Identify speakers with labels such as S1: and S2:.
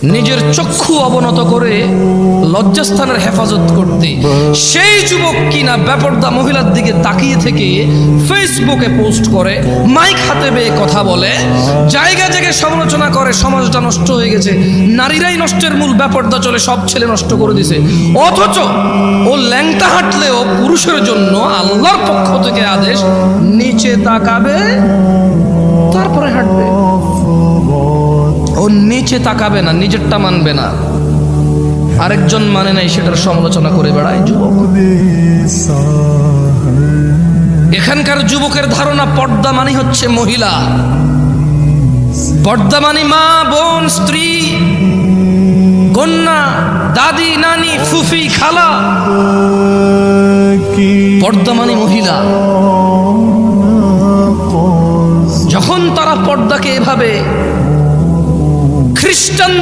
S1: নিজের চক্ষু অবনত করে লজ্জাস্থানের হেফাজত করতে, সেই যুবক কিনা বেপরদা মহিলার দিকে তাকিয়ে থেকে ফেসবুকে পোস্ট করে, মাইক হাতে পেয়ে কথা বলে, জায়গায় জায়গায় সমালোচনা করে, সমাজটা নষ্ট হয়ে গেছে, নারীরাই নষ্টের মূল, বেপরদা চলে, সব ছেলে নষ্ট করে দিছে। অথচ ও ল্যাংটা হাঁটলেও পুরুষের জন্য আল্লাহর পক্ষ থেকে আদেশ, নিচে তাকাবে তারপরে হাঁটবে। ও নিচে তাকাবে না, নিজেরটা মানবে না, আরেকজন মানে নাই, সেটার সমালোচনা করে বেড়ায় যুবক। এখানকার যুবকের ধারণা পর্দা মানে হচ্ছে মহিলা, পর্দা মানে মা, বোন, স্ত্রী, কন্যা, দাদি, নানি, ফুফি, খালা। পর্দা মানে মহিলা। যখন তারা পর্দাকে এভাবে খ্রিস্টান